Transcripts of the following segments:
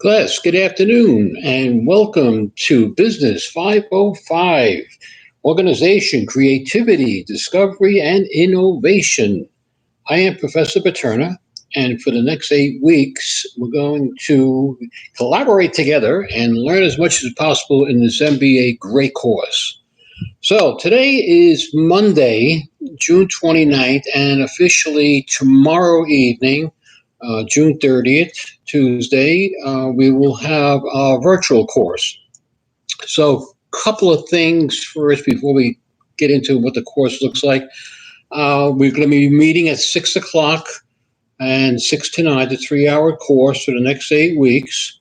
Class, good afternoon and welcome to Business 505, Organization, Creativity, Discovery, and Innovation. I am Professor Paterna, and for the next 8 weeks, we're going to collaborate together and learn as much as possible in this MBA great course. So today is Monday, June 29th, and officially tomorrow evening, June 30th, Tuesday, we will have our virtual course. So, a couple of things first before we get into what the course looks like. We're going to be meeting at 6 o'clock and 6 to 9, the 3 hour course for the next 8 weeks.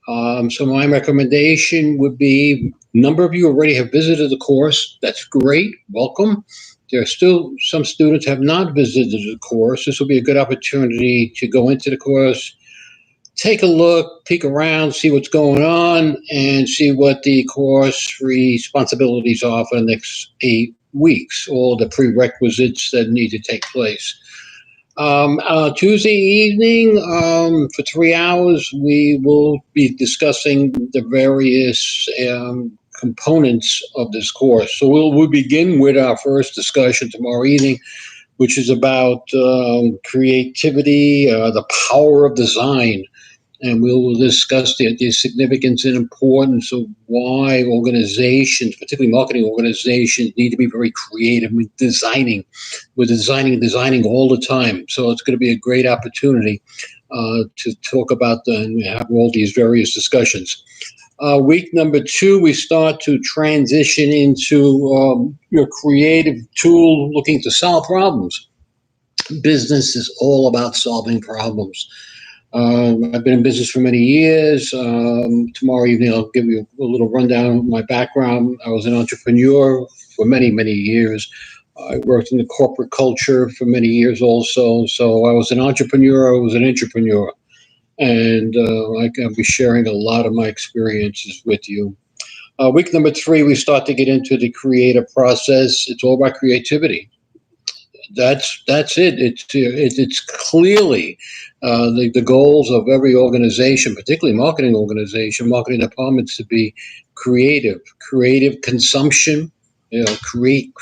So my recommendation would be, a number of you already have visited the course. That's great. Welcome. There are still some students have not visited the course. This will be a good opportunity to go into the course, take a look, peek around, see what's going on, and see what the course responsibilities are for the next 8 weeks, all the prerequisites that need to take place. Tuesday evening, for 3 hours, we will be discussing the various components of this course. So we'll begin with our first discussion tomorrow evening, which is about creativity, the power of design. And we will discuss the significance and importance of why organizations, particularly marketing organizations, need to be very creative with designing. We're designing all the time. So it's going to be a great opportunity to talk about and have all these various discussions. Week number 2, we start to transition into your creative tool looking to solve problems. Business is all about solving problems. I've been in business for many years. Tomorrow evening, I'll give you a little rundown of my background. I was an entrepreneur for many, many years. I worked in the corporate culture for many years also. So I was an entrepreneur, I was an entrepreneur. And I'll be sharing a lot of my experiences with you. Week number 3, we start to get into the creative process. It's all about creativity. That's it. It's clearly the goals of every organization, particularly marketing departments, to be creative consumption, create,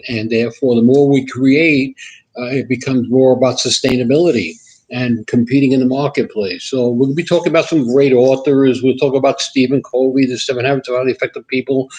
and therefore the more we create, it becomes more about sustainability and competing in the marketplace. So we'll be talking about some great authors. We'll talk about Stephen Covey, the 7 Habits of Highly Effective People.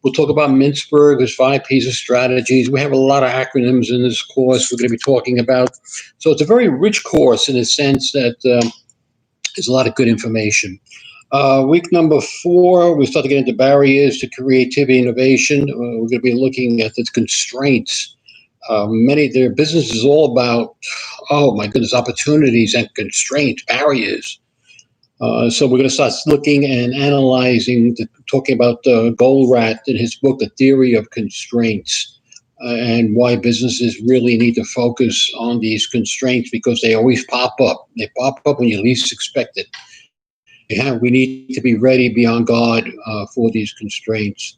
We'll talk about Mintzberg, his 5 P's of strategies. We have a lot of acronyms in this course we're going to be talking about. So it's a very rich course in the sense that there's a lot of good information. Week number 4, we start to get into barriers to creativity innovation. We're going to be looking at the constraints. Many of their business is all about, oh my goodness, opportunities and constraints, barriers. So we're going to start looking and analyzing, talking about Goldratt in his book, The Theory of Constraints, and why businesses really need to focus on these constraints because they always pop up. They pop up when you least expect it. Yeah, we need to be ready, be on guard for these constraints.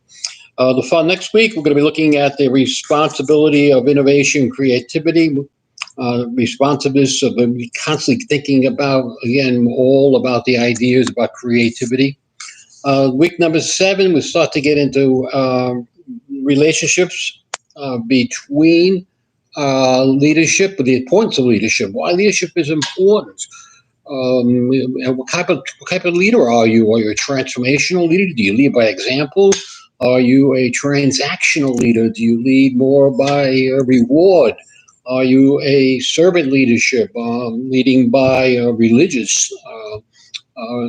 Next week, we're going to be looking at the responsibility of innovation and creativity. Responsiveness of constantly thinking about, again, all about the ideas about creativity. Week number 7, we start to get into relationships between leadership, the importance of leadership, why leadership is important. What type of leader are you? Are you a transformational leader? Do you lead by example? Are you a transactional leader? Do you lead more by reward? Are you a servant leadership, leading by religious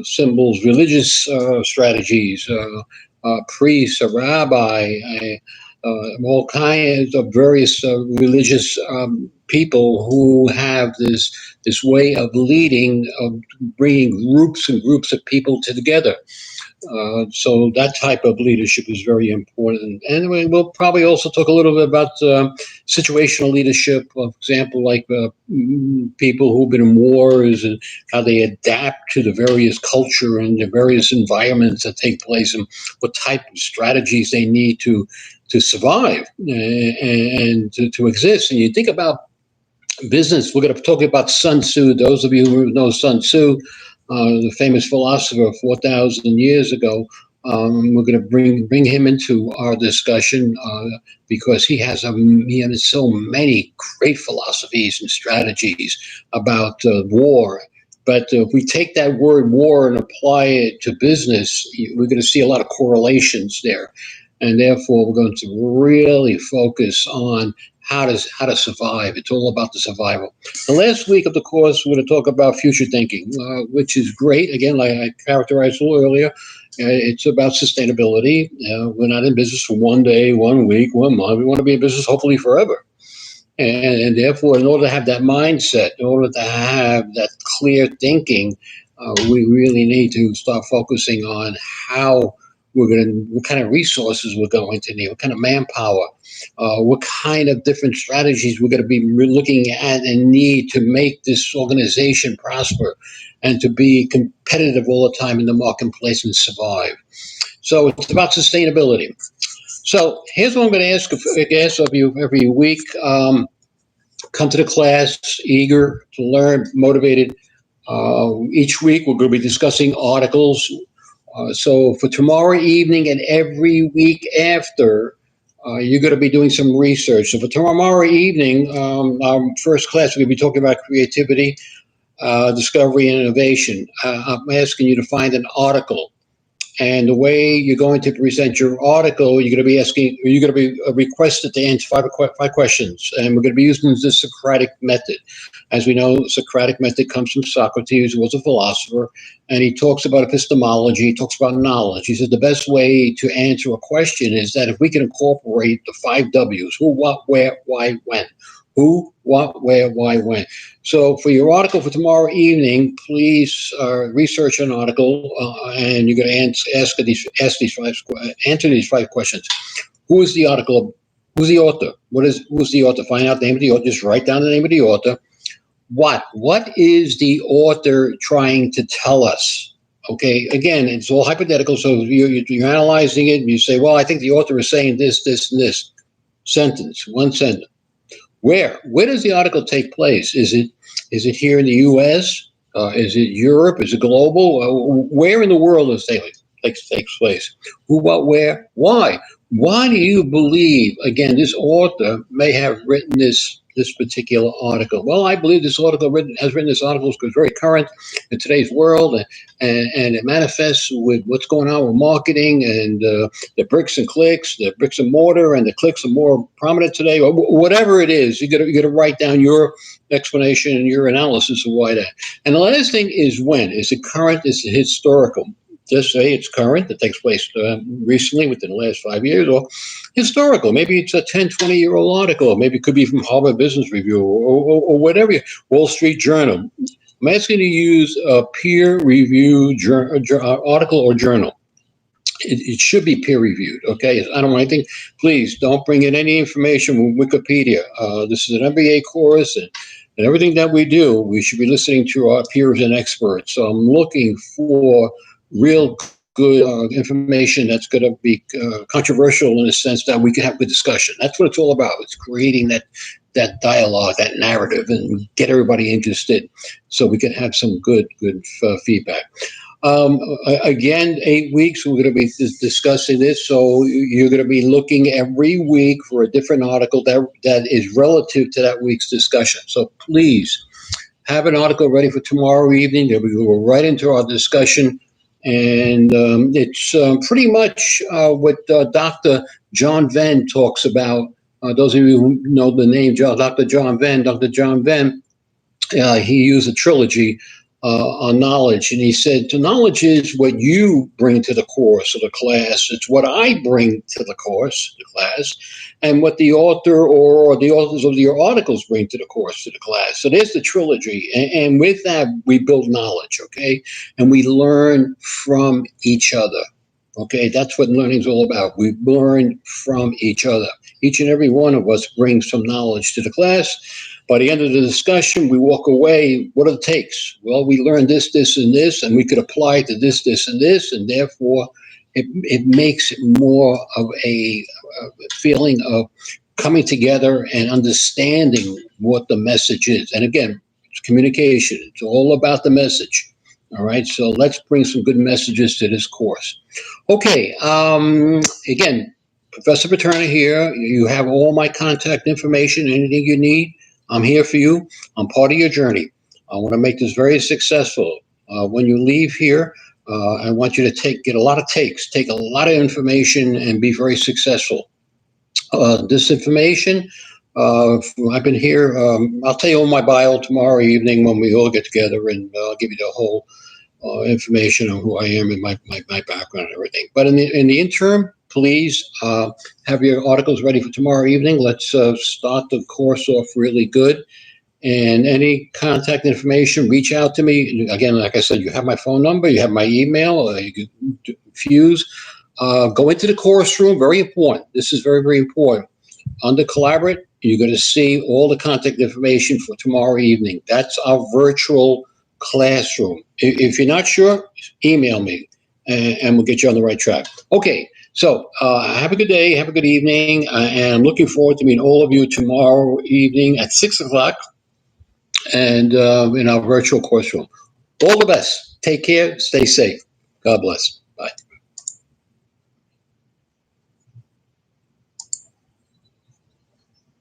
symbols, religious strategies, priests, a rabbi, all kinds of various religious people who have this way of leading, of bringing groups and groups of people together. So that type of leadership is very important. And we'll probably also talk a little bit about situational leadership, for example, like people who've been in wars and how they adapt to the various culture and the various environments that take place and what type of strategies they need to survive and to exist. And you think about business, we're going to talk about Sun Tzu. Those of you who know Sun Tzu, the famous philosopher 4,000 years ago. We're going to bring him into our discussion because he has so many great philosophies and strategies about war. But if we take that word war and apply it to business, we're going to see a lot of correlations there. And therefore, we're going to really focus on how to survive. It's all about the survival. The last week of the course, we're going to talk about future thinking, which is great. Again, like I characterized a little earlier, it's about sustainability. We're not in business for one day, 1 week, 1 month. We want to be in business hopefully forever. And therefore, in order to have that mindset, in order to have that clear thinking, we really need to start focusing on how what kind of resources we're going to need, what kind of manpower, what kind of different strategies we're going to be looking at and need to make this organization prosper and to be competitive all the time in the marketplace and survive. So it's about sustainability. So here's what I'm going to ask of you every week. Come to the class eager to learn, motivated. Each week we're going to be discussing articles. So for tomorrow evening and every week after, you're going to be doing some research. So for tomorrow evening, our first class, we're going to be talking about creativity, discovery, and innovation. I'm asking you to find an article. And the way you're going to present your article, you're going to be requested to answer five questions. And we're going to be using the Socratic method. As we know, the Socratic method comes from Socrates, who was a philosopher, and he talks about epistemology, he talks about knowledge. He says the best way to answer a question is that if we can incorporate the 5 W's, who, what, where, why, when. Who, what, where, why, when. So for your article for tomorrow evening, please research an article, and you're going to answer these 5 questions. Who is the article? Who's the author? Who's the author? Find out the name of the author. Just write down the name of the author. What is the author trying to tell us? Okay, again, it's all hypothetical. So you're analyzing it, and you say, well, I think the author is saying this, this, and this. One sentence. Where does the article take place? Is it here in the U.S.? Is it Europe? Is it global? Where in the world does it takes place? Who, what, where, why? Why do you believe, again, this author may have written this particular article? Well, I believe this author has written this article because it's very current in today's world, and it manifests with what's going on with marketing and the bricks and clicks, the bricks and mortar, and the clicks are more prominent today, or whatever it is. You got to write down your explanation and your analysis of why that. And the last thing is when. Is it current? Is it historical? Just say it's current, that takes place recently within the last 5 years, or historical. Maybe it's a 10, 20-year-old article. Maybe it could be from Harvard Business Review or whatever, Wall Street Journal. I'm asking you to use a peer-reviewed article or journal. It should be peer-reviewed, okay? I don't want anything. Please don't bring in any information from Wikipedia. This is an MBA course, and everything that we do, we should be listening to our peers and experts. So I'm looking for real good information that's going to be controversial in the sense that we can have good discussion. That's what it's all about. It's creating that dialogue, that narrative, and get everybody interested so we can have some good feedback. Again, 8 weeks, we're going to be discussing this. So you're going to be looking every week for a different article that is relative to that week's discussion. So please have an article ready for tomorrow evening. Then we go right into our discussion. And it's pretty much what Dr. John Venn talks about. Those of you who know the name Dr. John Venn, he used a trilogy on knowledge. And he said, knowledge is what you bring to the course or the class. It's what I bring to the course, the class, and what the author or the authors of your articles bring to the course, to the class. So there's the trilogy. And with that, we build knowledge, okay? And we learn from each other. Okay, that's what learning is all about. We learn from each other. Each and every one of us brings some knowledge to the class. By the end of the discussion, we walk away. What are the takes? Well, we learned this, this, and this, and we could apply it to this, this, and this, and therefore it makes it more of a feeling of coming together and understanding what the message is. And again, it's communication. It's all about the message. All right, so let's bring some good messages to this course. Okay, again, Professor Paterna here. You have all my contact information, anything you need. I'm here for you. I'm part of your journey. I want to make this very successful. When you leave here, I want you to get a lot of takes, take a lot of information, and be very successful. This information, I've been here. I'll tell you all my bio tomorrow evening when we all get together, and I'll give you the whole information on who I am and my background and everything. But in the interim, please have your articles ready for tomorrow evening. Let's start the course off really good. And any contact information, reach out to me. Again, like I said, you have my phone number, you have my email, you can fuse. Go into the course room, very important. This is very, very important. Under Collaborate, you're going to see all the contact information for tomorrow evening. That's our virtual classroom. If you're not sure, email me, and we'll get you on the right track. Okay, so have a good day, have a good evening, and I'm looking forward to meeting all of you tomorrow evening at 6 o'clock and in our virtual course room. All the best. Take care. Stay safe. God bless.